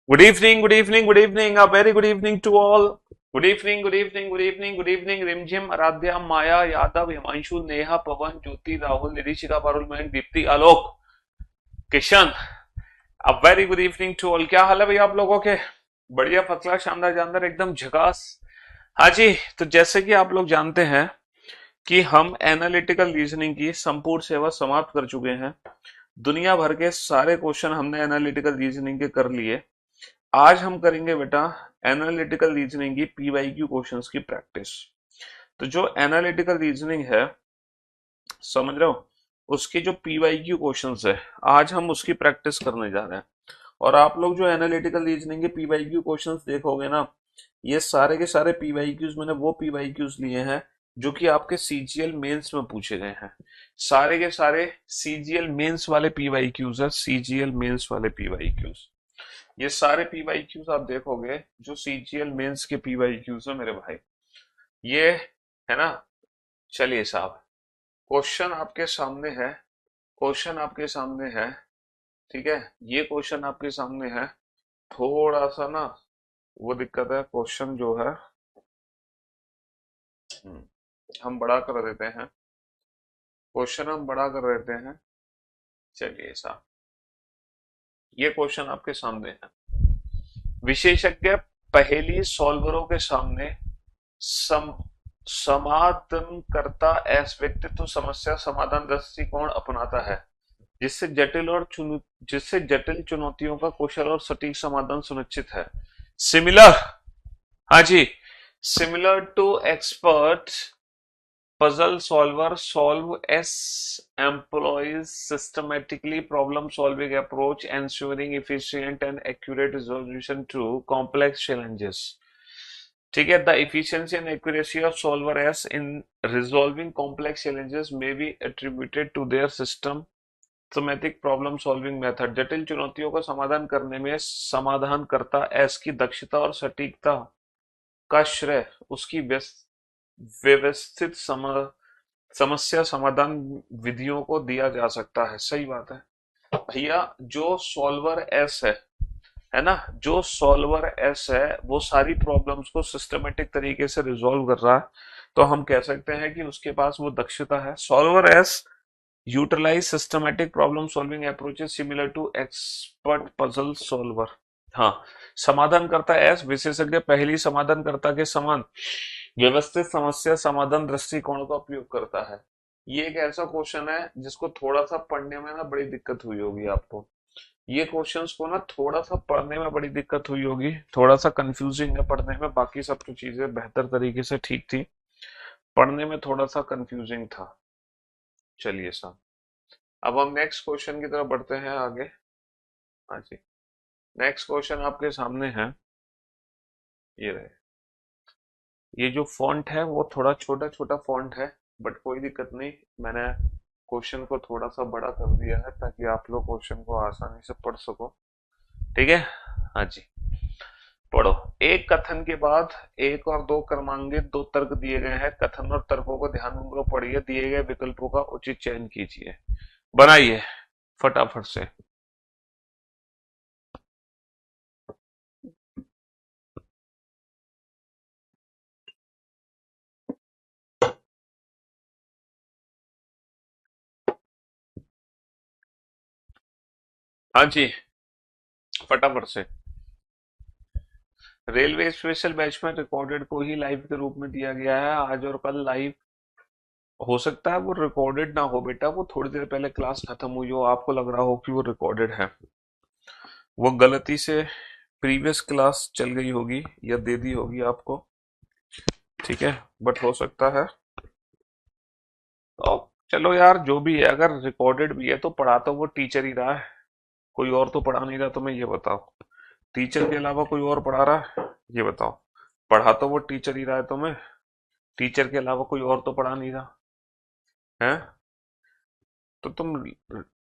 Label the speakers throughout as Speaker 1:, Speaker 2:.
Speaker 1: Good evening, good evening, good evening. A very good evening to all. Good evening, good evening, good evening, good evening. रिमझिम, आराध्या, माया, यादव, हिमांशु, नेहा, पवन, ज्योति, राहुल, निरीक्षिका, पारुल, मयंक, दीप्ति, आलोक, Kishan. A very good evening to all. क्या हाल है भैया आप लोगों के? बढ़िया, first class, शानदार, जानदार, एकदम झकास. हाँ जी. तो जैसे कि आप लोग जानते हैं कि हम एनालिटिकल रीजनिंग की संपूर्ण सेवा समाप्त कर चुके हैं. दुनिया भर के सारे क्वेश्चन हमने एनालिटिकल रीजनिंग के कर लिए. आज हम करेंगे बेटा एनालिटिकल रीजनिंग की पीवाईक्यू क्वेश्चंस की प्रैक्टिस. तो जो एनालिटिकल रीजनिंग है, समझ रहे हो, उसके जो पीवाईक्यू क्वेश्चंस है, आज हम उसकी प्रैक्टिस करने जा रहे हैं. और आप लोग जो एनालिटिकल रीजनिंग के पीवाईक्यू क्वेश्चंस देखोगे ना, ये सारे के सारे पीवाईक्यूज मैंने वो पीवाईक्यूज लिए हैं जो कि आपके सीजीएल मेंस में पूछे गए हैं. सारे के सारे सीजीएल मेंस वाले पीवाईक्यूज है, सीजीएल मेंस वाले पीवाईक्यूज. ये सारे पीवाईक्यूज आप देखोगे जो सीजीएल मेंस के पीवाईक्यूज है मेरे भाई, ये है ना. चलिए साहब, क्वेश्चन आपके सामने है, क्वेश्चन आपके सामने है. ठीक है, ये क्वेश्चन आपके सामने है. थोड़ा सा ना वो दिक्कत है, क्वेश्चन जो है हम बड़ा कर देते हैं, क्वेश्चन हम बड़ा कर देते हैं. चलिए साहब, ये क्वेश्चन आपके सामने है. विशेषज्ञ पहेली सॉल्वरों के सामने सम समाधानकर्ता एस व्यक्तित्व समस्या समाधान दृष्टिकोण अपनाता है, जिससे जटिल चुनौतियों का कुशल और सटीक समाधान सुनिश्चित है. सिमिलर, हाँ जी, similar to expert puzzle solver solve s employs systematically problem solving approach ensuring efficient and accurate resolution to complex challenges. ठीक है, the efficiency and accuracy of solver s in resolving complex challenges may be attributed to their systematic problem solving method. जटिल चुनौतियों का समाधान करने में समाधानकर्ता S की दक्षता और सटीकता का श्रेय उसकी व्यवस्थित समस्या समाधान विधियों को दिया जा सकता है. सही बात है भैया. जो सॉल्वर एस है ना, जो सॉल्वर एस है वो सारी प्रॉब्लम्स को सिस्टमेटिक तरीके से रिजॉल्व कर रहा है, तो हम कह सकते हैं कि उसके पास वो दक्षता है. Solvers utilize systematic problem solving approaches similar to expert puzzle solver. हाँ, समाधानकर्ता एस विशेषज्ञ पहली समाधानकर्ता के समान व्यवस्थित समस्या समाधान दृष्टिकोण का उपयोग करता है. ये एक ऐसा क्वेश्चन है जिसको थोड़ा सा पढ़ने में ना बड़ी दिक्कत हुई होगी आपको. ये क्वेश्चंस को ना थोड़ा सा पढ़ने में बड़ी दिक्कत हुई होगी, थोड़ा सा कंफ्यूजिंग है पढ़ने में. बाकी सब तो चीजें बेहतर तरीके से ठीक थी, पढ़ने में थोड़ा सा कंफ्यूजिंग था. चलिए साहब, अब हम नेक्स्ट क्वेश्चन की तरफ बढ़ते हैं आगे. हाँ जी, नेक्स्ट क्वेश्चन आपके सामने है, ये रहे. ये जो फॉन्ट है वो थोड़ा छोटा छोटा फॉन्ट है, बट कोई दिक्कत नहीं, मैंने क्वेश्चन को थोड़ा सा बड़ा कर दिया है ताकि आप लोग क्वेश्चन को आसानी से पढ़ सको. ठीक है, हाँ जी, पढ़ो. एक कथन के बाद एक और दो क्रमांकित दो तर्क दिए गए हैं. कथन और तर्कों को ध्यानपूर्वक पढ़िए, दिए गए विकल्पों का उचित चयन कीजिए. बनाइए फटाफट से. हाँ जी, फटाफट से. रेलवे स्पेशल बैच में रिकॉर्डेड को ही लाइव के रूप में दिया गया है. आज और कल लाइव हो सकता है, वो रिकॉर्डेड ना हो बेटा, वो थोड़ी देर पहले क्लास खत्म हुई हो, आपको लग रहा हो कि वो रिकॉर्डेड है, वो गलती से प्रीवियस क्लास चल गई होगी या दे दी होगी आपको. ठीक है, बट हो सकता है. तो चलो यार, जो भी है, अगर रिकॉर्डेड भी है तो पढ़ा तो वो टीचर ही रहा है, कोई और तो पढ़ा नहीं रहा. तुम्हें ये बताओ, टीचर के अलावा कोई और पढ़ा रहा है? ये बताओ. पढ़ा तो वो टीचर ही रहा है तुम्हें, टीचर के अलावा कोई और तो पढ़ा नहीं रहा है. तो तुम,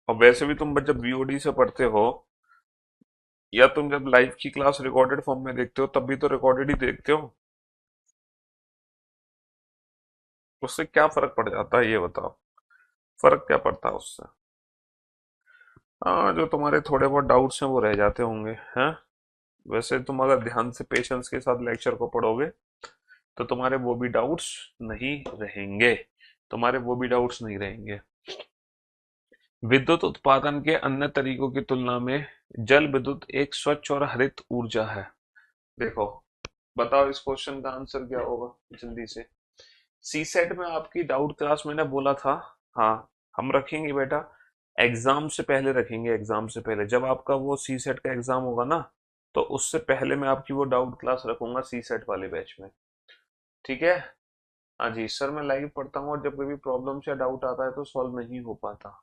Speaker 1: और वैसे भी तुम जब वीओडी से पढ़ते हो या तुम जब लाइव की क्लास रिकॉर्डेड फॉर्म में देखते हो, तब भी तो रिकॉर्डेड ही देखते हो. उससे क्या फर्क पड़ जाता है ये बताओ, फर्क क्या पड़ता है उससे? हाँ, जो तुम्हारे थोड़े बहुत डाउट्स हैं वो रह जाते होंगे हैं. वैसे तुम अगर ध्यान से पेशेंस के साथ लेक्चर को पढ़ोगे तो तुम्हारे वो भी डाउट्स नहीं रहेंगे, तुम्हारे वो भी डाउट्स नहीं रहेंगे। विद्युत उत्पादन के अन्य तरीकों की तुलना में जल विद्युत एक स्वच्छ और हरित ऊर्जा है। देखो, बताओ इस क्वेश्चन का आंसर क्या होगा जल्दी से। सी सेट में आपकी डाउट क्लास मैंने बोला था, हाँ हम रखेंगे बेटा, एग्जाम से पहले रखेंगे, एग्जाम से पहले जब आपका वो सी सेट का एग्जाम होगा ना, तो उससे पहले मैं आपकी वो डाउट क्लास रखूंगा सी सेट वाले बैच में, ठीक है। हाँ जी सर, मैं लाइव पढ़ता हूँ और जब कभी प्रॉब्लम या डाउट आता है तो सॉल्व नहीं हो पाता।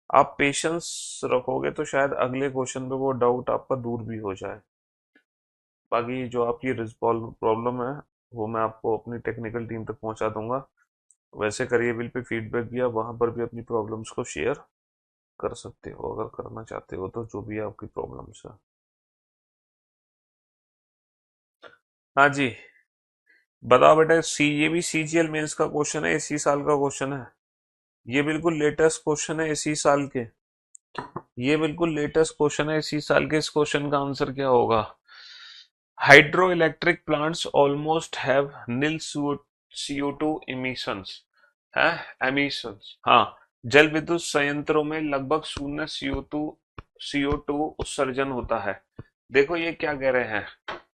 Speaker 1: आप पेशेंस रखोगे तो शायद अगले क्वेश्चन पे वो डाउट आपका दूर भी हो जाए। बाकी जो आपकी प्रॉब्लम है वो मैं आपको अपनी टेक्निकल टीम तक पहुंचा दूंगा। वैसे करिए बिल पे फीडबैक दिया, वहां पर भी अपनी प्रॉब्लम्स को शेयर कर सकते हो अगर करना चाहते हो तो, जो भी आपकी प्रॉब्लम्स है। हाँ जी, बताओ बेटा, ये भी सीजीएल मेंस का क्वेश्चन है, इसी साल का क्वेश्चन है। ये बिल्कुल लेटेस्ट क्वेश्चन है इसी साल के, ये बिल्कुल लेटेस्ट क्वेश्चन है इसी साल के। इस क्वेश्चन का आंसर क्या होगा? Hydro electric plants almost have nil CO2 emissions है, एमिशंस, हाँ। जल विद्युत संयंत्रों में लगभग शून्य CO2 उत्सर्जन होता है। देखो ये क्या कह रहे हैं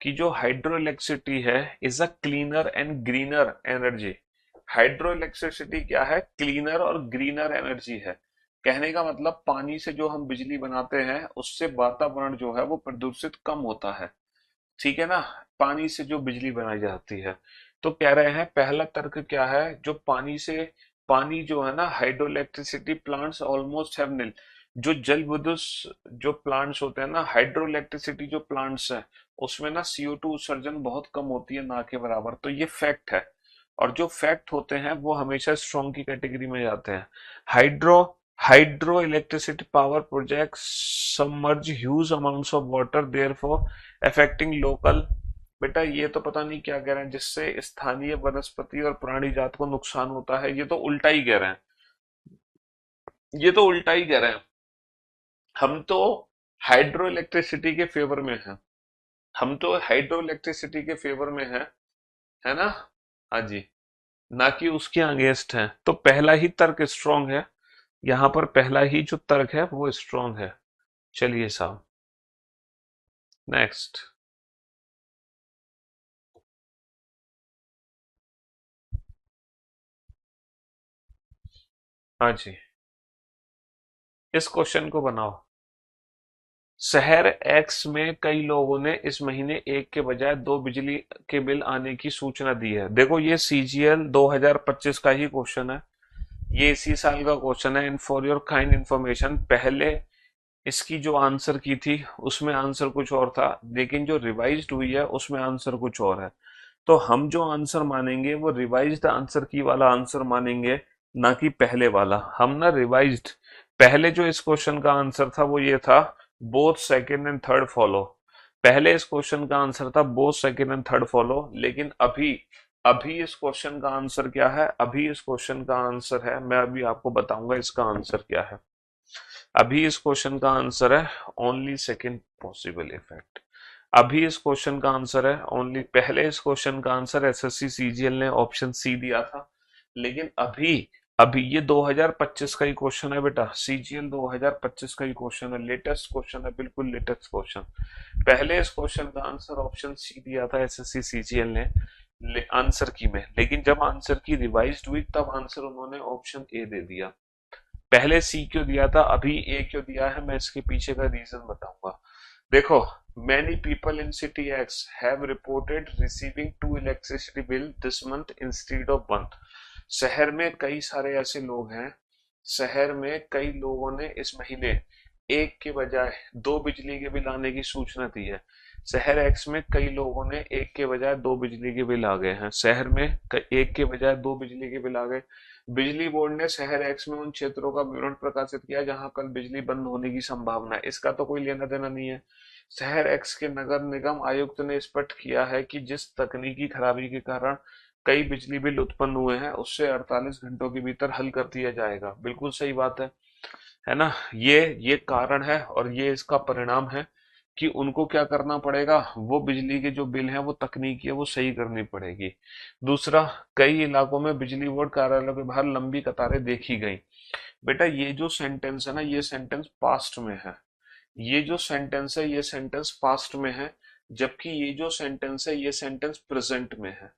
Speaker 1: कि जो हाइड्रो इलेक्ट्रिसिटी है is a cleaner and greener energy. Hydro electricity क्या है? क्लीनर और ग्रीनर एनर्जी है। कहने का मतलब पानी से जो हम बिजली बनाते हैं उससे वातावरण जो है वो प्रदूषित कम होता है, ठीक है ना। पानी से जो बिजली बनाई जाती है, तो कह रहे हैं पहला तर्क क्या है, जो पानी से, पानी जो है ना, hydro electricity plants almost have nil, जो जल विद्युत जो प्लांट्स होते हैं ना, हाइड्रो इलेक्ट्रिसिटी जो प्लांट्स है उसमें ना CO2 उत्सर्जन बहुत कम होती है, ना के बराबर। तो ये फैक्ट है, और जो फैक्ट होते हैं वो हमेशा स्ट्रॉन्ग की कैटेगरी में जाते हैं। Hydro hydro electricity power projects submerge huge amounts of water therefore affecting local. बेटा ये तो पता नहीं क्या कह रहे हैं, जिससे स्थानीय वनस्पति और प्राणी जात को नुकसान होता है, ये तो उल्टा ही कह रहे हैं, ये तो उल्टा ही कह रहे हैं। हम तो हाइड्रो इलेक्ट्रिसिटी के फेवर में हैं, हम तो हाइड्रो इलेक्ट्रिसिटी के फेवर में हैं, है ना। हाँ जी, ना कि उसके अगेंस्ट हैं। तो पहला ही तर्क स्ट्रांग है, यहां पर पहला ही जो तर्क है वो स्ट्रांग है। चलिए साहब, नेक्स्ट। हाँ जी, इस क्वेश्चन को बनाओ। शहर एक्स में कई लोगों ने इस महीने एक के बजाय दो बिजली के बिल आने की सूचना दी है। देखो ये सीजीएल 2025 का ही क्वेश्चन है, ये इसी साल का क्वेश्चन है। In for your kind information, पहले इसकी जो आंसर की थी उसमें आंसर कुछ और था, लेकिन जो रिवाइज्ड हुई है उसमें आंसर कुछ और है। तो हम जो आंसर मानेंगे वो रिवाइज्ड आंसर की वाला आंसर मानेंगे, ना कि पहले वाला। हम ना रिवाइज्ड, पहले जो इस क्वेश्चन का आंसर था वो ये था, both second and third follow. पहले इस क्वेश्चन का आंसर था both second and third follow, लेकिन अभी अभी इस क्वेश्चन का आंसर क्या है? अभी इस क्वेश्चन का आंसर है, मैं अभी आपको बताऊंगा इसका आंसर क्या है। अभी इस क्वेश्चन का आंसर है ओनली सेकंड पॉसिबल इफेक्ट। अभी इस क्वेश्चन का आंसर है ओनली, पहले इस क्वेश्चन का आंसर एसएससी सीजीएल ने ऑप्शन सी दिया था, लेकिन अभी अभी ये 2025 का ही क्वेश्चन है बेटा, सीजीएल 2025 का ही क्वेश्चन है, लेटेस्ट क्वेश्चन है, बिल्कुल लेटेस्ट क्वेश्चन। पहले इस क्वेश्चन का आंसर ऑप्शन सी दिया था एसएससी सीजीएल ने आंसर की में, लेकिन जब आंसर की रिवाइज्ड हुई तब आंसर उन्होंने ऑप्शन ए दे दिया। पहले सी क्यों दिया था, अभी ए क्यों दिया है, मैं इसके पीछे का रीजन बताऊंगा। देखो, many people in city X have reported receiving two electricity bill this month instead of one। शहर में कई सारे ऐसे लोग हैं, शहर में कई लोगों ने इस महीने एक के बजाय दो बिजली के बिल आने की सूचना दी है। शहर एक्स में कई लोगों ने एक के बजाय दो बिजली के बिल आ गए हैं, शहर में एक के बजाय दो बिजली के बिल आ गए। बिजली बोर्ड ने शहर एक्स में उन क्षेत्रों का विवरण प्रकाशित किया जहां कल बिजली बंद होने की संभावना है, इसका तो कोई लेना देना नहीं है। शहर एक्स के नगर निगम आयुक्त ने स्पष्ट किया है कि जिस तकनीकी खराबी के कारण कई बिजली बिल उत्पन्न हुए हैं उससे 48 घंटों के भीतर हल कर दिया जाएगा। बिल्कुल सही बात है ना। ये कारण है और ये इसका परिणाम है। कि उनको क्या करना पड़ेगा, वो बिजली के जो बिल है वो तकनीकी है वो सही करनी पड़ेगी। दूसरा, कई इलाकों में बिजली बोर्ड कार्यालयों के बाहर लंबी कतारें देखी गई। बेटा ये जो सेंटेंस है ना, ये सेंटेंस पास्ट में है। ये जो सेंटेंस है ये सेंटेंस पास्ट में है, जबकि ये जो सेंटेंस है ये सेंटेंस प्रेजेंट में है।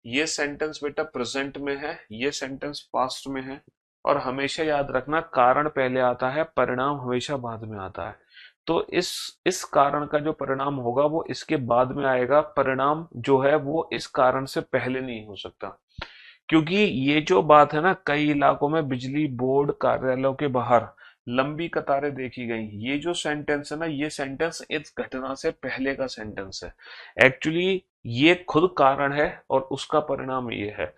Speaker 1: ये सेंटेंस बेटा प्रेजेंट में है, ये सेंटेंस पास्ट में है। और हमेशा याद रखना, कारण पहले आता है, परिणाम हमेशा बाद में आता है। तो इस कारण का जो परिणाम होगा वो इसके बाद में आएगा, परिणाम जो है वो इस कारण से पहले नहीं हो सकता। क्योंकि ये जो बात है ना, कई इलाकों में बिजली बोर्ड कार्यालयों के बाहर लंबी कतारें देखी गई, ये जो सेंटेंस है ना, ये सेंटेंस इस घटना से पहले का सेंटेंस है। एक्चुअली ये खुद कारण है और उसका परिणाम ये है।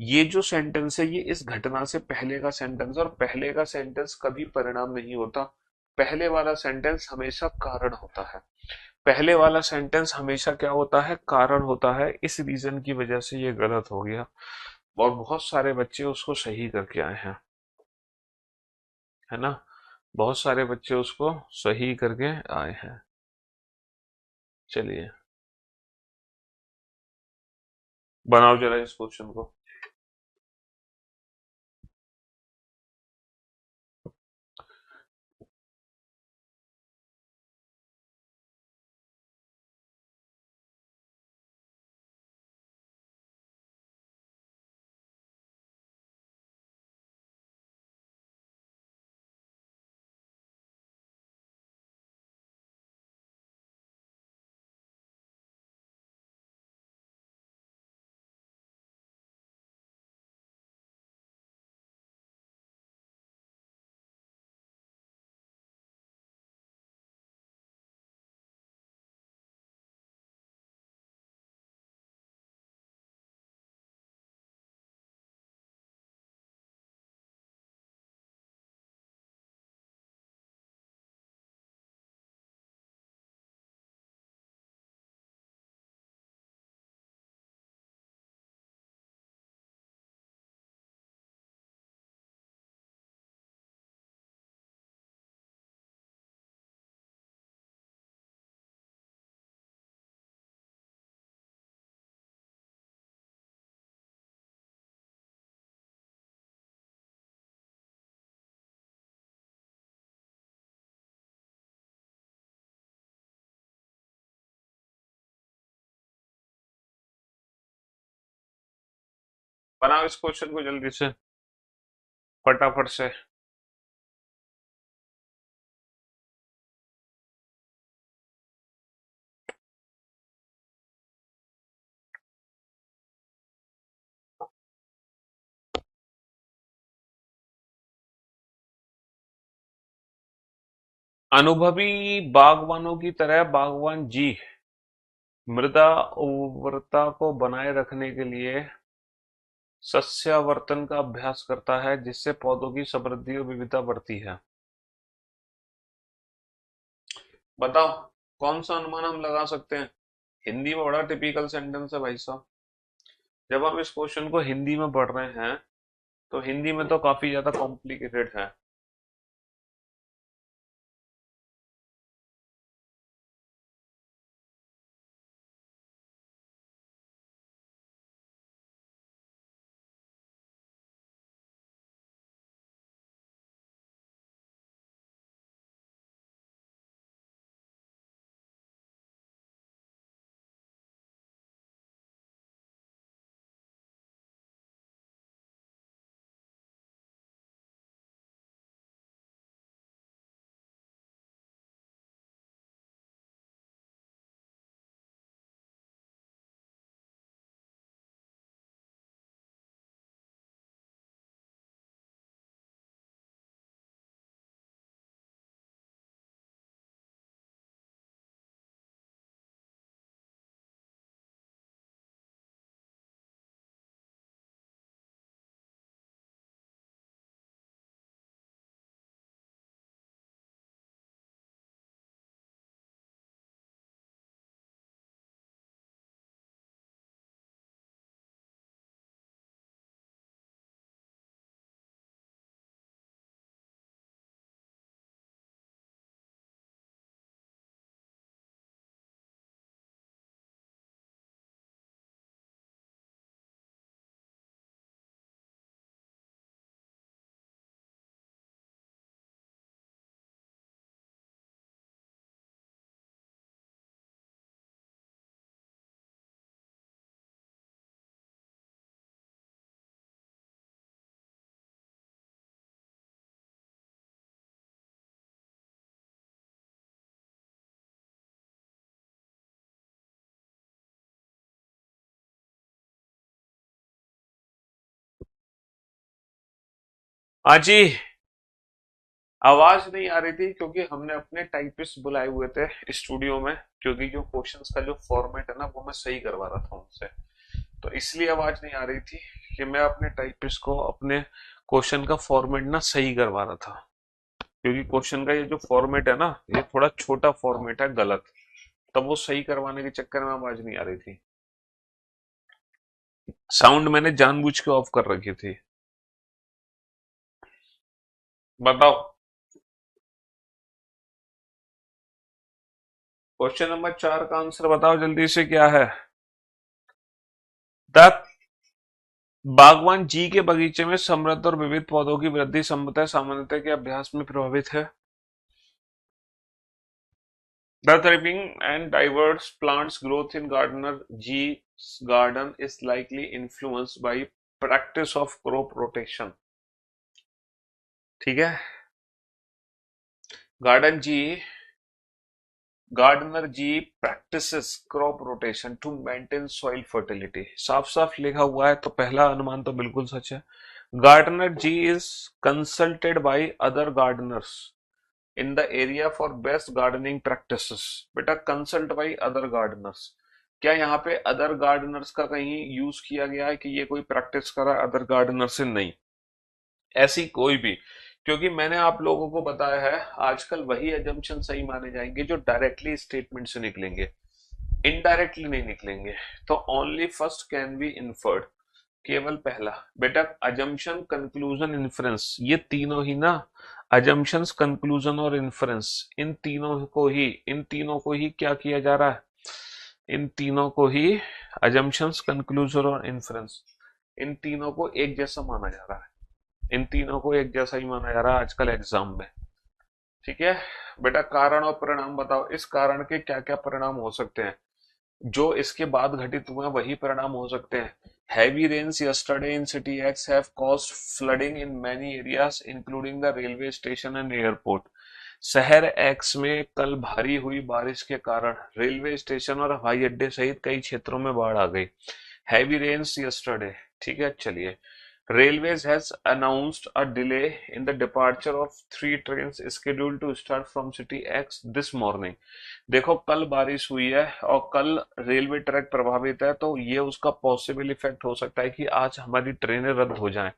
Speaker 1: ये जो सेंटेंस है ये इस घटना से पहले का सेंटेंस, और पहले का सेंटेंस कभी परिणाम नहीं होता। पहले वाला सेंटेंस हमेशा कारण होता है। पहले वाला सेंटेंस हमेशा क्या होता है, कारण होता है। इस रीजन की वजह से ये गलत हो गया और बहुत सारे बच्चे उसको सही करके आए हैं, है ना। बहुत सारे बच्चे उसको सही करके आए हैं। चलिए बनाओ जरा इस क्वेश्चन को। बनाओ इस क्वेश्चन को जल्दी से, फटाफट से। अनुभवी बागवानों की तरह बागवान जी मृदा उर्वरता को बनाए रखने के लिए सस्यावर्तन का अभ्यास करता है, जिससे पौधों की समृद्धि और विविधता बढ़ती है। बताओ कौन सा अनुमान हम लगा सकते हैं। हिंदी में बड़ा टिपिकल सेंटेंस है भाई साहब। जब हम इस क्वेश्चन को हिंदी में पढ़ रहे हैं तो हिंदी में तो काफी ज्यादा कॉम्प्लिकेटेड है। हाँ जी। आवाज नहीं आ रही थी क्योंकि हमने अपने टाइपिस्ट बुलाए हुए थे स्टूडियो में, क्योंकि जो क्वेश्चंस का जो फॉर्मेट है ना वो मैं सही करवा रहा था उनसे, तो इसलिए आवाज नहीं आ रही थी कि मैं अपने टाइपिस्ट को अपने क्वेश्चन का फॉर्मेट ना सही करवा रहा था, क्योंकि क्वेश्चन का ये जो फॉर्मेट है ना ये थोड़ा छोटा फॉर्मेट है, गलत, तब वो सही करवाने के चक्कर में आवाज नहीं आ रही थी। साउंड मैंने जानबूझ के ऑफ कर रखी थी। बताओ। क्वेश्चन नंबर 4 का आंसर बताओ जल्दी से, क्या है? द बागवान जी के बगीचे में समृद्ध और विविध पौधों की वृद्धि संभवतः सामान्यता के अभ्यास में प्रभावित है। The thriving and diverse plants growth in Gardener G's garden is likely influenced by practice of crop rotation। ठीक है। Garden ji gardener ji practices crop rotation to maintain soil fertility। साफ साफ लिखा हुआ है तो पहला अनुमान तो बिल्कुल सच है। Gardener G is consulted by other gardeners in the area for best gardening practices. बेटा कंसल्ट बाई अदर गार्डनर्स, क्या यहाँ पे अदर गार्डनर्स का कहीं यूज किया गया है कि ये कोई प्रैक्टिस करा अदर गार्डनर से? नहीं, ऐसी कोई भी, क्योंकि मैंने आप लोगों को बताया है आजकल वही एजम्पशन सही माने जाएंगे जो डायरेक्टली स्टेटमेंट से निकलेंगे, इनडायरेक्टली नहीं निकलेंगे। तो only first can be inferred, केवल पहला। बेटा अजम्पशन, कंक्लूजन, इन्फरेंस, ये तीनों ही ना, अजम्पशंस, कंक्लूजन और इन्फरेंस, इन तीनों को ही क्या किया जा रहा है? इन तीनों को ही, अजम्पशंस, कंक्लूजन और इन्फरेंस, इन तीनों को एक जैसा माना जा रहा है, इन तीनों को एक जैसा ही माना जा रहा है आजकल एग्जाम में। ठीक है। बेटा कारण और परिणाम बताओ, इस कारण के क्या क्या परिणाम हो सकते हैं? जो इसके बाद घटित हुए हैं वही परिणाम हो सकते हैं। Heavy rains yesterday in city X have caused flooding in many areas including the railway station and airport. शहर एक्स में कल भारी हुई बारिश के कारण रेलवे स्टेशन और हवाई अड्डे सहित कई क्षेत्रों में बाढ़ आ गई। Heavy rains yesterday. ठीक है, चलिए। Railways has announced a delay in the departure of 3 trains scheduled to start from City X this morning। देखो कल बारिश हुई है और कल रेलवे ट्रैक प्रभावित है, तो ये उसका पॉसिबल इफेक्ट हो सकता है कि आज हमारी ट्रेनें रद्द हो जाएं।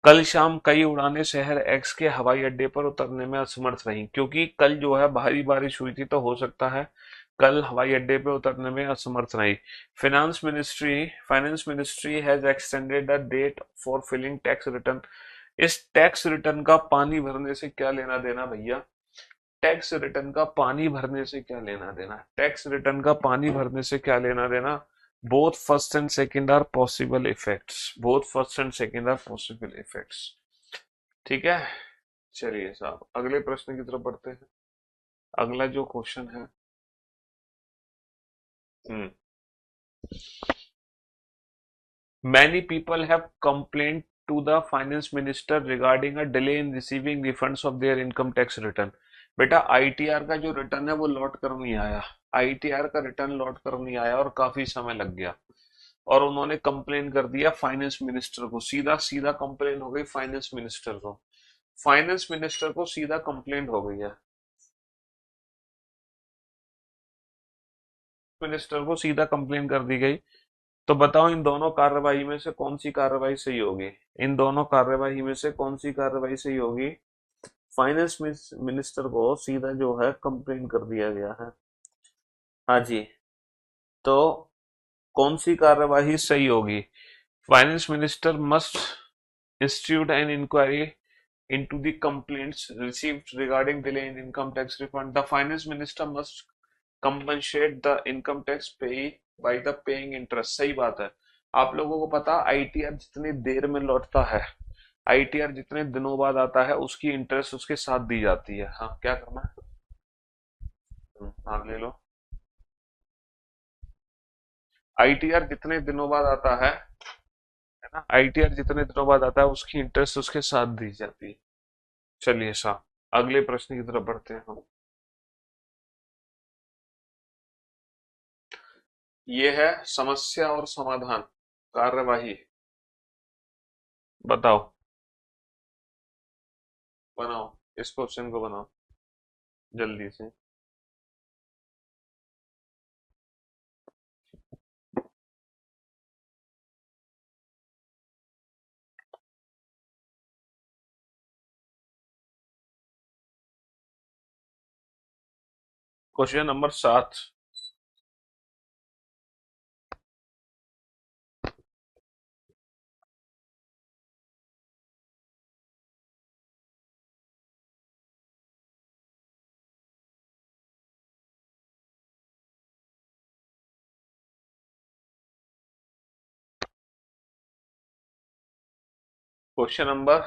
Speaker 1: कल शाम कई उड़ानें शहर एक्स के हवाई अड्डे पर उतरने में असमर्थ रहीं, क्योंकि कल जो है भारी बारिश हुई थी, तो हो सकता है कल हवाई अड्डे पे उतरने में असमर्थ रही। Finance ministry has extended the date for filling tax return. इस टैक्स रिटर्न का पानी भरने से क्या लेना देना भैया? टैक्स रिटर्न का पानी भरने से क्या लेना देना? टैक्स रिटर्न का पानी भरने से क्या लेना देना? Both first and second are possible effects, both first and second are possible effects. ठीक है, चलिए साहब अगले प्रश्न की तरफ बढ़ते हैं। अगला जो क्वेश्चन है, हम्म, many people have complained to the finance minister regarding a delay in receiving refunds of their income tax return। बेटा आईटीआर का जो रिटर्न है वो लौट कर नहीं आया, आईटीआर का रिटर्न लौट कर नहीं आया और काफी समय लग गया, और उन्होंने कंप्लेन कर दिया फाइनेंस मिनिस्टर को, सीधा सीधा कंप्लेन हो गई फाइनेंस मिनिस्टर को, फाइनेंस मिनिस्टर को सीधा कंप्लेंट हो गई है, मिनिस्टर को सीधा कंप्लेन कर दी गई। तो बताओ इन दोनों कार्यवाही में से कौन सी कार्यवाही सही होगी? इन दोनों कार्यवाही में से कौन सी कार्यवाही सही होगी? फाइनेंस मिनिस्टर को सीधा जो है कंप्लेन कर दिया गया है। हाँ जी। तो कौन सी कार्यवाही सही होगी? Finance minister must institute an inquiry into the complaints received regarding delay in income tax refund। The finance minister must compensate the income tax pay by the paying interest। सही बात है। आप लोगों को पता आईटीआर जितनी देर में लौटता है, आईटीआर जितने दिनों बाद आता है, उसकी इंटरेस्ट उसके साथ दी जाती है। हाँ, क्या करना है? हाँ ले लो। आईटीआर जितने दिनों बाद आता है ना, आईटीआर जितने दिनों बाद आता है उसकी इंटरेस्ट उसके साथ दी जाती है। चलिए साहब अगले प्रश्न की तरफ बढ़ते हैं हम। ये है समस्या और समाधान, कार्यवाही। बताओ। बनाओ, इस क्वेश्चन को बनाओ जल्दी से। Question number 7। Question number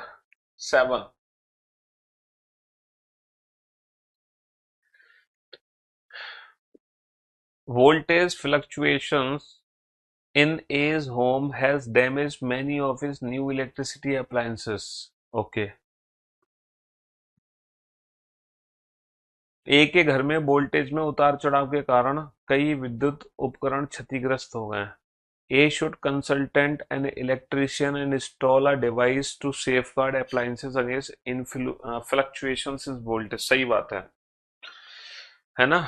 Speaker 1: 7। Voltage fluctuations in A's home has damaged many of his new electricity appliances. Okay. ए के घर में वोल्टेज में उतार चढ़ाव के कारण कई विद्युत उपकरण क्षतिग्रस्त हो गए। A should consult an electrician and install a device to safeguard appliances against fluctuations in voltage। सही बात है ना।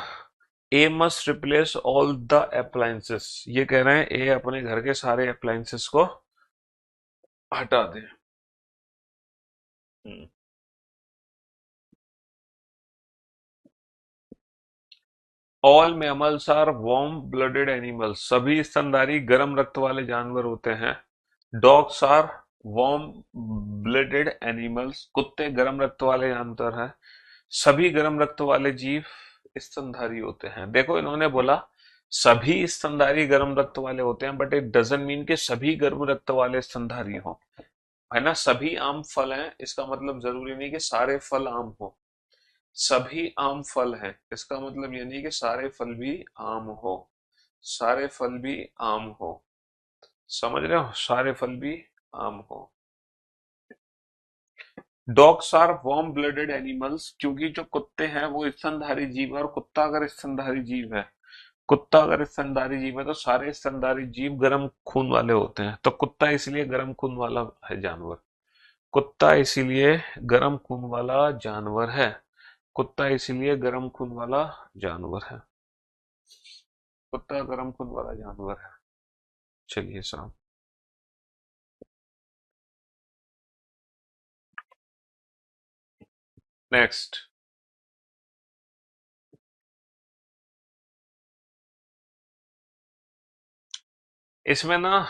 Speaker 1: A must replace all the appliances, ये कह रहे हैं ए अपने घर के सारे अप्लायंसेस को हटा दे। All mammals are warm blooded animals, सभी स्तनधारी गर्म रक्त वाले जानवर होते हैं। Dogs are warm blooded animals, कुत्ते गर्म रक्त वाले जानवर हैं। सभी गर्म रक्त वाले जीव स्तनधारी होते हैं। देखो इन्होंने बोला सभी स्तनधारी गर्म रक्त वाले होते हैं, बट इट डजंट मीन कि सभी गर्म रक्त वाले स्तनधारी हों, है ना। सभी आम फल हैं, इसका मतलब जरूरी नहीं कि सारे फल आम हो। सभी आम फल हैं, इसका मतलब ये नहीं कि सारे फल भी आम हो। सारे फल भी आम हो, समझ रहे हो, सारे फल भी आम हो। Dogs are warm blooded animals, क्योंकि जो कुत्ते हैं वो स्तनधारी जीव है, और कुत्ता अगर स्तनधारी जीव है, कुत्ता अगर स्तनधारी जीव है तो सारे स्तनधारी जीव गर्म खून वाले होते हैं, तो कुत्ता इसलिए गर्म खून वाला है जानवर। कुत्ता इसीलिए गर्म खून वाला जानवर है। कुत्ता इसीलिए गर्म खून वाला जानवर है। कुत्ता गर्म खून वाला जानवर है। चलिए साहब, नेक्स्ट। इसमें ना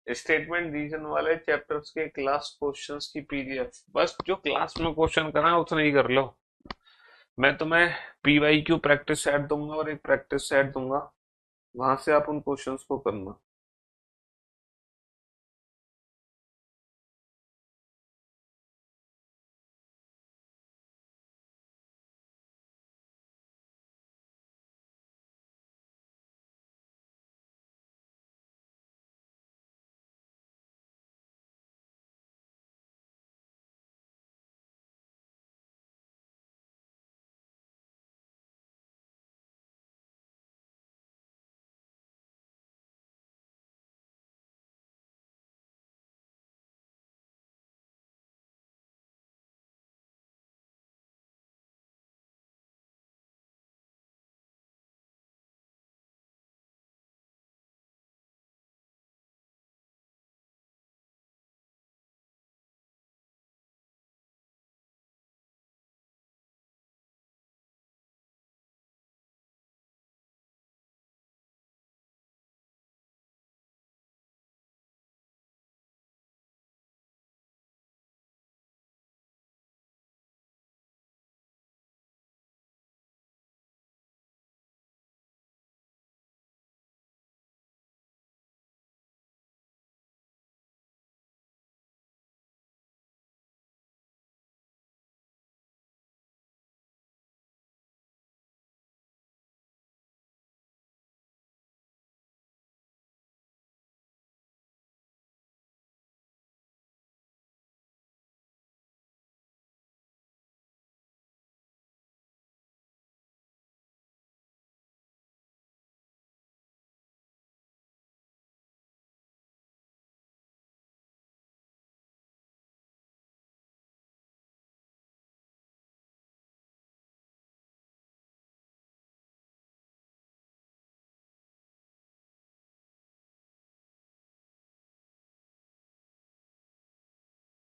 Speaker 1: स्टेटमेंट रीजन वाले चैप्टर्स के क्लास क्वेश्चंस की पीडीएफ, बस जो क्लास में क्वेश्चन करा उतना ही कर लो। मैं तुम्हें पीवाईक्यू प्रैक्टिस सेट दूंगा और एक प्रैक्टिस सेट दूंगा, वहां से आप उन क्वेश्चंस को करना।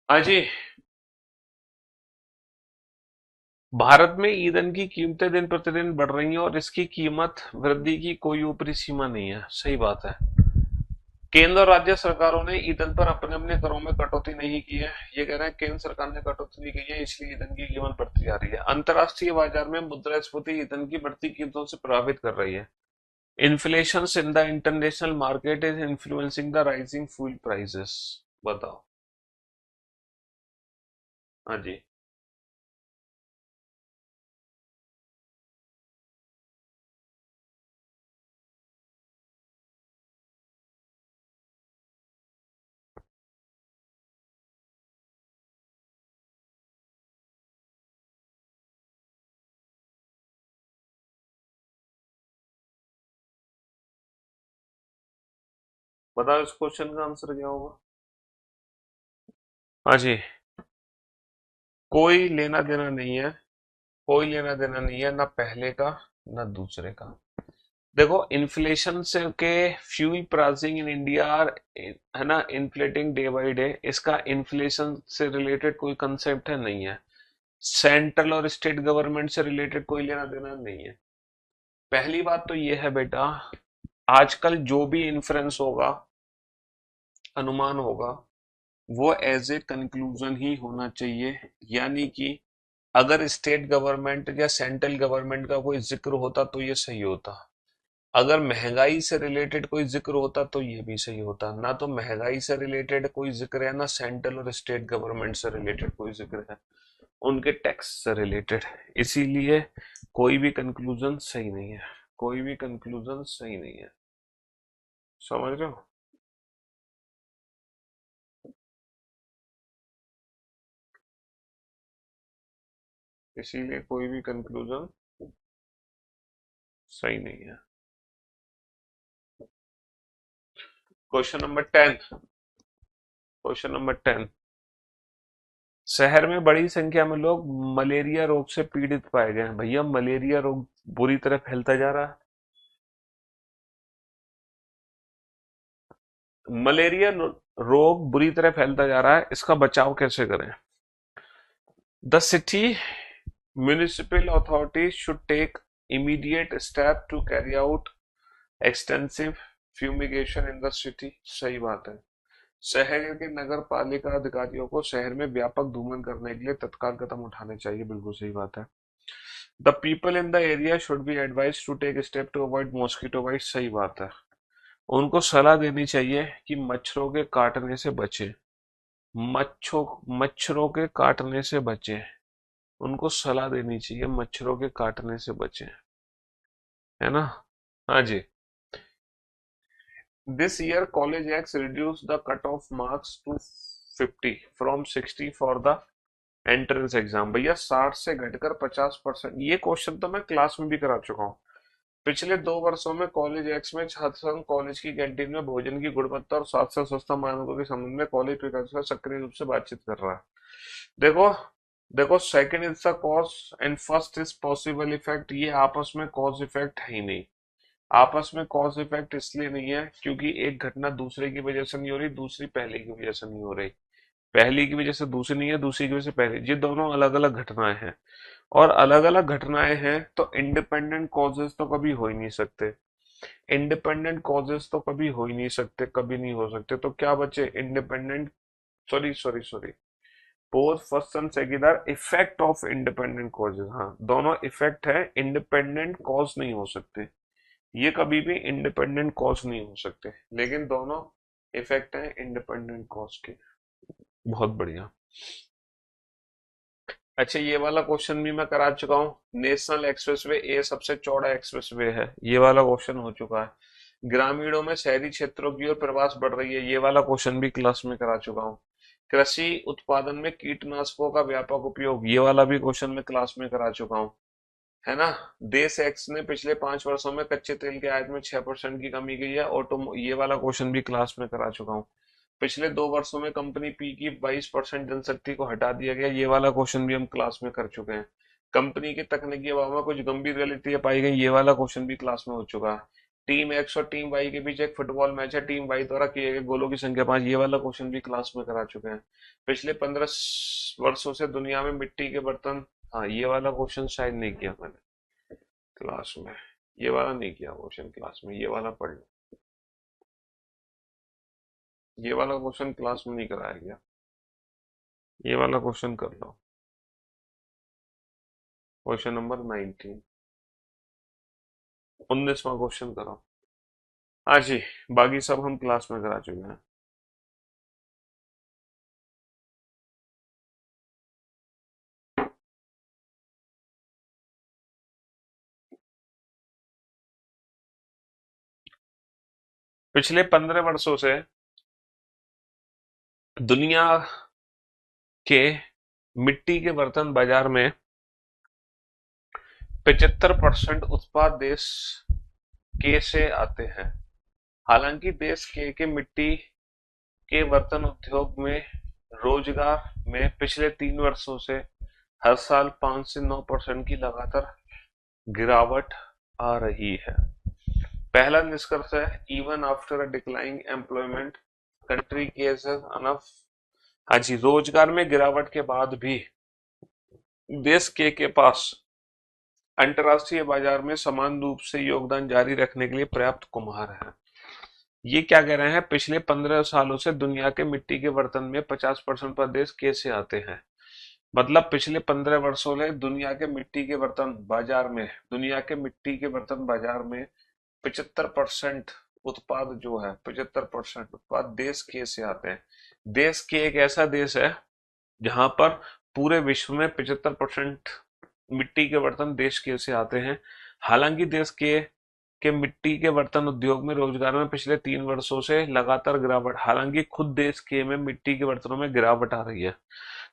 Speaker 1: हाँ जी। भारत में ईंधन की कीमतें दिन प्रतिदिन बढ़ रही हैं और इसकी कीमत वृद्धि की कोई ऊपरी सीमा नहीं है। सही बात है। केंद्र और राज्य सरकारों ने ईंधन पर अपने अपने करों में कटौती नहीं की है। ये कह रहे हैं केंद्र सरकार ने कटौती नहीं की है, इसलिए ईंधन की कीमत बढ़ती जा रही है। अंतर्राष्ट्रीय बाजार में मुद्रास्फीति ईंधन की बढ़ती कीमतों से प्रभावित कर रही है। Inflation in the international market is influencing the rising fuel prices. बताओ। हाँ जी। बताओ इस क्वेश्चन का आंसर क्या होगा। हाँ जी। कोई लेना देना नहीं है। कोई लेना देना नहीं है, ना पहले का ना दूसरे का। देखो, इन्फ्लेशन से के fuel pricing in India are, है ना, इन्फ्लेटिंग डे बाय डे। इसका इन्फ्लेशन से रिलेटेड कोई कंसेप्ट है नहीं है। सेंट्रल और स्टेट गवर्नमेंट से रिलेटेड कोई लेना देना नहीं है। पहली बात तो ये है बेटा, आजकल जो भी इन्फ्लुएंस होगा, अनुमान होगा, वो एज ए कंक्लूजन ही होना चाहिए। यानी कि अगर स्टेट गवर्नमेंट या सेंट्रल गवर्नमेंट का कोई जिक्र होता तो ये सही होता। अगर महंगाई से रिलेटेड कोई जिक्र होता तो ये भी सही होता। ना तो महंगाई से रिलेटेड कोई जिक्र है, ना सेंट्रल और स्टेट गवर्नमेंट से रिलेटेड कोई जिक्र है, उनके टैक्स से रिलेटेड। इसीलिए कोई भी कंक्लूजन सही नहीं है। कोई भी कंक्लूजन सही नहीं है। समझ रहे हो। इसीलिए कोई भी कंक्लूजन सही नहीं है। Question number 10। Question number 10। शहर में बड़ी संख्या में लोग मलेरिया रोग से पीड़ित पाए गए हैं। भैया, मलेरिया रोग बुरी तरह फैलता जा रहा है। मलेरिया रोग बुरी तरह फैलता जा रहा है, इसका बचाव कैसे करें। The city municipal authorities should take immediate step to carry out extensive fumigation in the city. सही बात है। शहर के नगर पालिका अधिकारियों को शहर में व्यापक धूमन करने के लिए तत्काल कदम उठाने चाहिए। बिल्कुल सही बात है। The people in the area should be advise to take step to avoid mosquito bite. सही बात है। उनको सलाह देनी चाहिए कि मच्छरों के काटने से बचे। मच्छों मच्छरों के काटने से बचे। उनको सलाह देनी चाहिए मच्छरों के काटने से बचे। है ना। हाँ जी। This year college act reduce the cut off marks to 50 from 60 for the entrance exam. भैया, 60 से घटकर 50%। ये क्वेश्चन तो मैं क्लास में भी करा चुका हूँ। पिछले 2 वर्षों में कॉलेज एक्स में छात्र संघ कॉलेज की कैंटीन में भोजन की गुणवत्ता और साथ साथ सस्ता मानकों के संबंध में कॉलेज प्रशासन से सक्रिय रूप से बातचीत कर रहा है। देखो, देखो, second is the cause and first is possible effect. ये आपस में कॉज इफेक्ट है ही नहीं। आपस में कॉज इफेक्ट इसलिए नहीं है क्योंकि एक घटना दूसरे की वजह से नहीं हो रही, दूसरी पहले की वजह से नहीं हो रही। पहली की वजह से दूसरी नहीं है, दूसरी की वजह से पहली। ये दोनों अलग अलग घटनाएं हैं। और अलग अलग घटनाएं हैं तो इंडिपेंडेंट कॉजेस तो कभी हो ही नहीं सकते। इंडिपेंडेंट कॉजेस तो कभी हो ही नहीं सकते, कभी नहीं हो सकते। तो क्या बचे independent, sorry sorry sorry, both first and second are effect of independent causes. हाँ, दोनों इफेक्ट है, इंडिपेंडेंट कॉज नहीं हो सकते। ये कभी भी इंडिपेंडेंट कॉज नहीं हो सकते, लेकिन दोनों इफेक्ट है इंडिपेंडेंट कॉज के। बहुत बढ़िया। अच्छा, ये वाला क्वेश्चन भी मैं करा चुका हूँ। नेशनल एक्सप्रेसवे ए सबसे चौड़ा एक्सप्रेसवे है। ये वाला क्वेश्चन हो चुका है। ग्रामीणों में शहरी क्षेत्रों की ओर प्रवास बढ़ रही है। ये वाला क्वेश्चन भी क्लास में करा चुका हूँ। कृषि उत्पादन में कीटनाशकों का व्यापक उपयोग। ये वाला भी क्वेश्चन मैं क्लास में करा चुका हूँ। है ना। देश एक्स ने पिछले 5 वर्षों में कच्चे तेल के आयात में 6% की कमी की है। ऑटो, ये वाला क्वेश्चन भी क्लास में करा चुका हूँ। पिछले 2 वर्षों में कंपनी पी की 22% जनशक्ति को हटा दिया गया। ये वाला क्वेश्चन भी हम क्लास में कर चुके हैं। कंपनी के तकनीकी अभाव में कुछ गंभीर गलतियां पाई गई। ये वाला क्वेश्चन भी क्लास में हो चुका है। टीम एक्स और टीम वाई के बीच एक फुटबॉल मैच है, टीम वाई द्वारा किए गए गोलों की संख्या 5। ये वाला क्वेश्चन भी क्लास में करा चुके हैं। पिछले 15 वर्षों से दुनिया में मिट्टी के बर्तन, हाँ ये वाला क्वेश्चन शायद नहीं किया मैंने क्लास में, ये वाला नहीं किया क्वेश्चन क्लास में, ये वाला पढ़ लो, ये वाला क्वेश्चन क्लास में नहीं कराया गया, ये वाला क्वेश्चन कर लो, क्वेश्चन नंबर 19, 19वां क्वेश्चन करो। हाँ जी, बाकी सब हम क्लास में करा चुके हैं। पिछले 15 वर्षों से दुनिया के मिट्टी के बर्तन बाजार में 75% उत्पाद देश के से आते हैं। हालांकि देश के मिट्टी के बर्तन उद्योग में रोजगार में पिछले 3 वर्षों से हर साल 5 से 9% की लगातार गिरावट आ रही है। पहला निष्कर्ष है, even after a declining employment country case enough. हाँ जी, रोजगार में गिरावट के बाद भी देश के पास अंतर्राष्ट्रीय बाजार में समान रूप से योगदान जारी रखने के लिए पर्याप्त कुम्हार है। ये क्या कह रहे हैं, पिछले 15 सालों से दुनिया के मिट्टी के बर्तन में 50% पर देश के से आते हैं। मतलब पिछले 15 वर्षों में दुनिया के मिट्टी के बर्तन बाजार में, दुनिया के मिट्टी के बर्तन बाजार में 75% उत्पाद जो है, 75% उत्पाद देश के से आते हैं। देश के एक ऐसा देश है जहां पर पूरे विश्व में 75% मिट्टी के बर्तन देश के से आते हैं। हालांकि देश के मिट्टी के बर्तन उद्योग में रोजगार में पिछले 3 वर्षों से लगातार गिरावट, हालांकि खुद देश के में मिट्टी के बर्तनों में गिरावट आ रही है।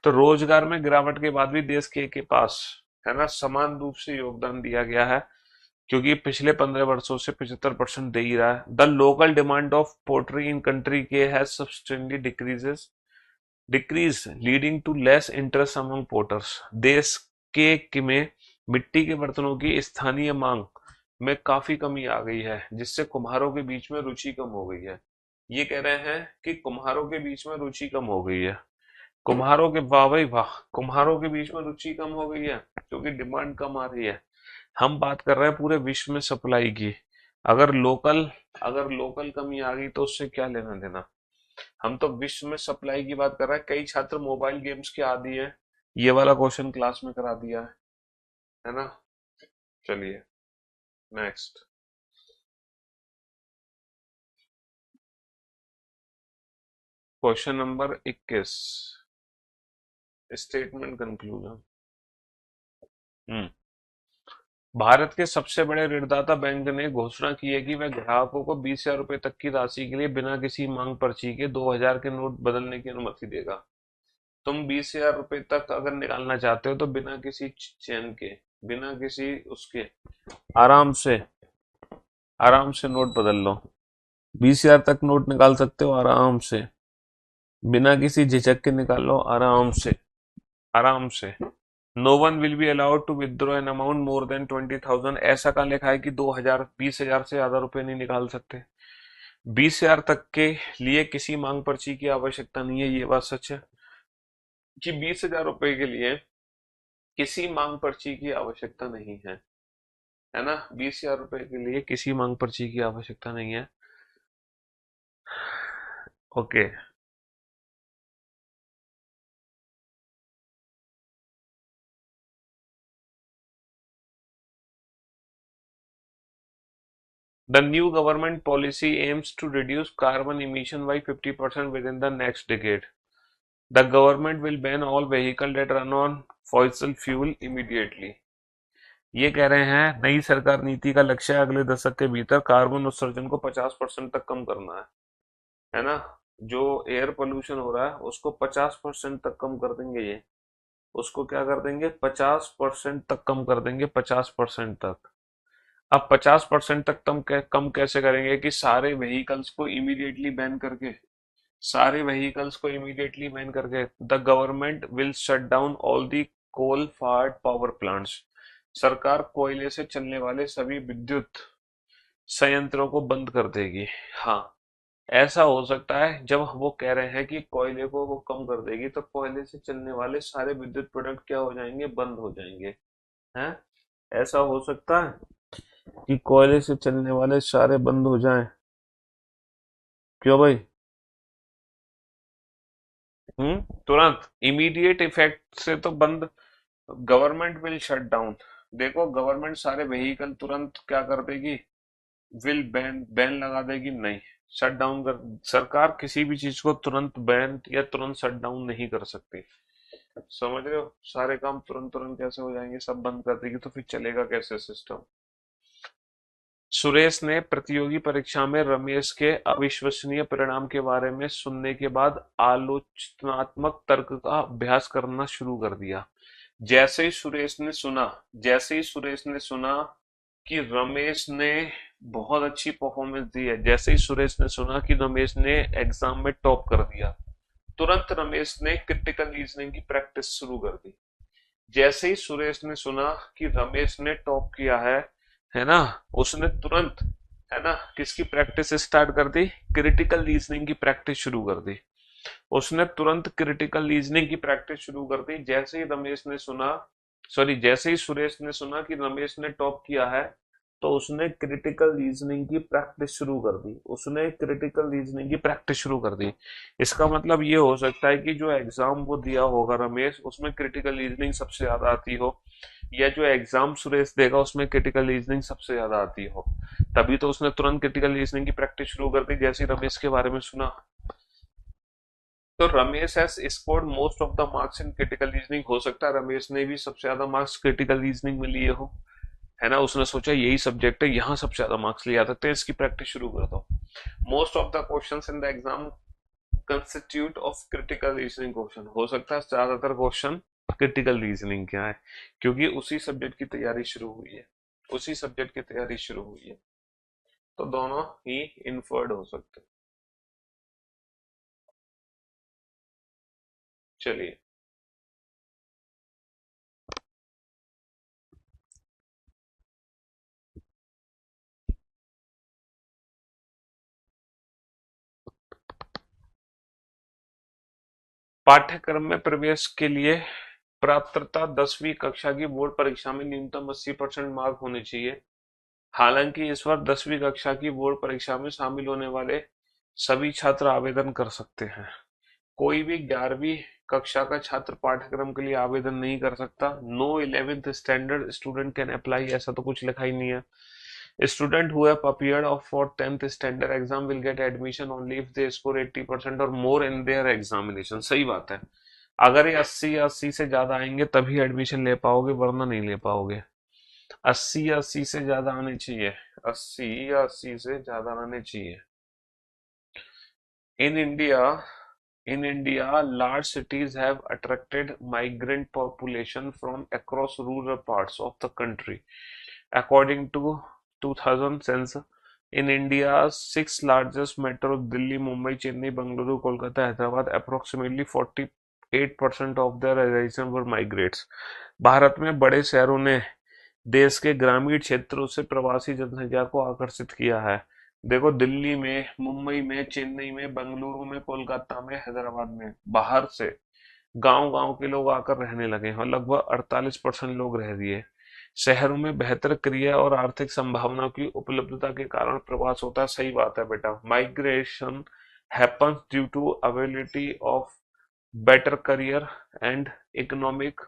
Speaker 1: तो रोजगार में गिरावट के बाद भी देश के पास है ना समान रूप से योगदान दिया गया है, क्योंकि पिछले 15 वर्षों से 75% दे ही रहा है। The local demand of pottery in country के has substantially decrease leading to less interest among potters. देश के में मिट्टी के बर्तनों की स्थानीय मांग में काफी कमी आ गई है, जिससे कुम्हारों के बीच में रुचि कम हो गई है। ये कह रहे हैं कि कुम्हारों के बीच में रुचि कम हो गई है। कुम्हारों के, वाह भाई वाह, कुम्हारों के बीच में रुचि कम हो गई है क्योंकि डिमांड कम आ रही है। हम बात कर रहे हैं पूरे विश्व में सप्लाई की। अगर लोकल कमी आ गई तो उससे क्या लेना देना। हम तो विश्व में सप्लाई की बात कर रहे हैं। कई छात्र मोबाइल गेम्स के आदी हैं, ये वाला क्वेश्चन क्लास में करा दिया है ना। चलिए next, question number 21, statement conclusion. हम्म भारत के सबसे बड़े ऋणदाता बैंक ने घोषणा की है कि वह ग्राहकों को 20,000 रुपए तक की राशि के लिए बिना किसी मांग पर्ची के 2,000 के नोट बदलने की अनुमति देगा। तुम 20,000 रुपए तक अगर निकालना चाहते हो तो बिना किसी चैन के, बिना किसी उसके, आराम से आराम से नोट बदल लो। 20,000 तक नोट निकाल सकते हो आराम से, बिना किसी झिझक के निकाल लो आराम से, आराम से। No one will be allowed to withdraw an amount more than 20,000। ऐसा कहाँ लिखा है कि 2,000, 20,000 से ज्यादा रुपए नहीं निकाल सकते। 20,000 तक के लिए किसी मांग पर्ची की आवश्यकता नहीं है, ये बात सच है कि 20,000 रुपए के लिए किसी मांग पर्ची की आवश्यकता नहीं है ना। 20,000 रुपए के लिए किसी मांग पर्ची की आवश्यकता नहीं है। Okay, the new government policy aims to reduce carbon emission by 50% within the next decade. The government will ban all vehicles that run on fossil fuel immediately. ये कह रहे हैं नई सरकार नीति का लक्ष्य है अगले दशक के भीतर कार्बन उत्सर्जन को 50% तक कम करना है ना। जो एयर पोल्यूशन हो रहा है उसको 50% तक कम कर देंगे ये, उसको क्या कर देंगे, 50% तक कम कर देंगे, 50% तक। अब 50% तक कम कैसे करेंगे कि सारे व्हीकल्स को इमीडिएटली बैन करके, सारे व्हीकल्स को इमीडिएटली बैन करके। The government will shut down all the coal fired power plants. सरकार कोयले से चलने वाले सभी विद्युत संयंत्रों को बंद कर देगी। हाँ, ऐसा हो सकता है जब वो कह रहे हैं कि कोयले को वो कम कर देगी तो कोयले से चलने वाले सारे विद्युत प्रोडक्ट क्या हो जाएंगे, बंद हो जाएंगे। हैं, ऐसा हो सकता है कि कोयले से चलने वाले सारे बंद हो जाएं? क्यों भाई? तुरंत इमीडिएट इफेक्ट से तो बंद। Government will shut down. देखो, गवर्नमेंट सारे व्हीकल तुरंत क्या कर देगी, विल बैन बैन लगा देगी? नहीं, शट डाउन कर। सरकार किसी भी चीज को तुरंत बैन या तुरंत शट डाउन नहीं कर सकती। समझ रहे हो? सारे काम तुरंत तुरंत कैसे हो जाएंगे, सब बंद कर देगी तो फिर चलेगा कैसे सिस्टम। सुरेश ने प्रतियोगी परीक्षा में रमेश के अविश्वसनीय परिणाम के बारे में सुनने के बाद आलोचनात्मक तर्क का अभ्यास करना शुरू कर दिया। जैसे ही सुरेश ने सुना जैसे ही सुरेश ने सुना कि रमेश ने बहुत अच्छी परफॉर्मेंस दी है, जैसे ही सुरेश ने सुना कि रमेश ने एग्जाम में टॉप कर दिया, तुरंत रमेश ने क्रिटिकल रीजनिंग की प्रैक्टिस शुरू कर दी। जैसे ही सुरेश ने सुना कि रमेश ने टॉप किया है ना, उसने तुरंत, है ना, किसकी प्रैक्टिस स्टार्ट कर दी? क्रिटिकल रीजनिंग की प्रैक्टिस शुरू कर दी। उसने तुरंत क्रिटिकल रीजनिंग की प्रैक्टिस शुरू कर दी। जैसे ही रमेश ने सुना, सॉरी, जैसे ही सुरेश ने सुना कि रमेश ने टॉप किया है, तो उसने क्रिटिकल रीजनिंग की प्रैक्टिस शुरू कर दी। उसने क्रिटिकल रीजनिंग की प्रैक्टिस शुरू कर दी। इसका मतलब ये हो सकता है कि जो एग्जाम वो दिया होगा रमेश, उसमें क्रिटिकल रीजनिंग सबसे ज्यादा आती हो, या जो एग्जाम सुरेश देगा उसमें क्रिटिकल रीजनिंग सबसे ज्यादा आती हो। तभी तो उसने तुरंत क्रिटिकल रीजनिंग की प्रैक्टिस शुरू कर दी जैसे ही रमेश के बारे में सुना। तो Ramesh has scored most of the marks in critical reasoning. हो सकता है रमेश ने भी सबसे ज्यादा मार्क्स क्रिटिकल रीजनिंग में लिए हो, है ना। उसने सोचा यही सब्जेक्ट है, यहाँ सबसे ज्यादा मार्क्स ले आ सकते हैं, इसकी प्रैक्टिस शुरू कर दो। Most of the questions in the exam constitute of critical reasoning question. हो सकता है ज्यादातर क्वेश्चन क्रिटिकल रीजनिंग क्या है, क्योंकि उसी सब्जेक्ट की तैयारी शुरू हुई है, उसी सब्जेक्ट की तैयारी शुरू हुई है। तो दोनों ही इन्फर्ड हो सकते हैं। चलिए, पाठ्यक्रम में प्रवेश के लिए पात्रता 10वीं कक्षा की बोर्ड परीक्षा में न्यूनतम 80% मार्क होने चाहिए। हालांकि इस बार 10वीं कक्षा की बोर्ड परीक्षा में शामिल होने वाले सभी छात्र आवेदन कर सकते हैं। कोई भी 11वीं कक्षा का छात्र पाठ्यक्रम के लिए आवेदन नहीं कर सकता। No 11th standard student can apply, ऐसा तो कुछ लिखा ही नहीं है। Student who have appeared for 10th standard exam will get admission only if they score 80% और more in their examination। सही बात है। अगर ये 80 या 80 से ज्यादा आएंगे तभी एडमिशन ले पाओगे, वरना नहीं ले पाओगे। 80 या 80 से ज्यादा आने चाहिए। 80 या 80 से ज्यादा आने चाहिए। In India, in India, large cities have attracted migrant population from across rural parts of the country. According to 2000 census, in India's six largest metros, Delhi, Mumbai, Chennai, Bangalore, Kolkata, Hyderabad, approximately 48% of their residents were migrants. Bharat में बड़े शहरों ने देश के ग्रामीण क्षेत्रों से प्रवासी जनसंख्या को आकर्षित किया है। देखो, दिल्ली में, मुंबई में, चेन्नई में, बेंगलुरु में, कोलकाता में, हैदराबाद में बाहर से गांव गांव के लोग आकर रहने लगे हैं, और लगभग 48% लोग रह दिए। शहरों में बेहतर क्रिया और आर्थिक संभावनाओं की उपलब्धता के कारण प्रवास होता है। सही बात है बेटा। Migration happens due to availability of better career and economic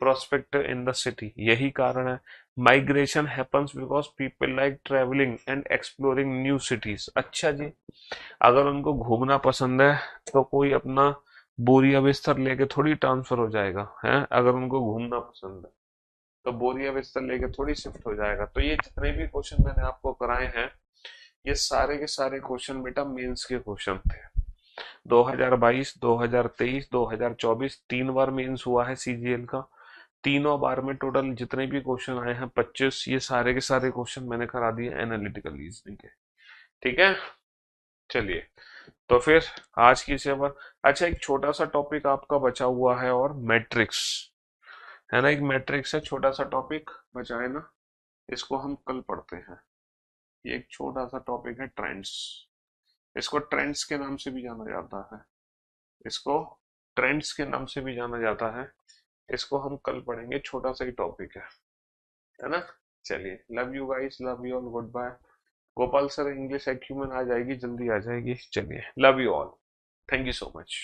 Speaker 1: prospect in the city. यही कारण है। Migration happens because people like travelling and exploring new cities. अच्छा जी, अगर उनको घूमना पसंद है तो कोई अपना बोरिया बिस्तर लेके थोड़ी ट्रांसफर हो जाएगा, है। अगर उनको घूमना पसंद है तो बोरिया बिस्तर लेके थोड़ी शिफ्ट हो जाएगा। तो ये जितने भी क्वेश्चन मैंने आपको कराए हैं, ये सारे के सारे क्वेश्चन बेटा मेंस के क्वेश्चन थे। 2022, 2023, 2024 तीन बार मेंस हुआ है सीजीएल का। तीनों बार में टोटल जितने भी क्वेश्चन आए हैं 25, ये सारे के सारे क्वेश्चन मैंने करा दिए एनालिटिकल रीजनिंग के। ठीक है, चलिए। तो फिर आज की सेवा, अच्छा, एक छोटा सा टॉपिक आपका बचा हुआ है, और मैट्रिक्स, है ना। एक मैट्रिक्स है, छोटा सा टॉपिक बचा है ना, इसको हम कल पढ़ते हैं। ये एक छोटा सा टॉपिक है, ट्रेंड्स। इसको ट्रेंड्स के नाम से भी जाना जाता है, इसको ट्रेंड्स के नाम से भी जाना जाता है। इसको हम कल पढ़ेंगे, छोटा सा ही टॉपिक है ना। चलिए, love you guys, love you all, good bye. Gopal sir, English acumen आ जाएगी, जल्दी आ जाएगी। चलिए, love you all, thank you so much.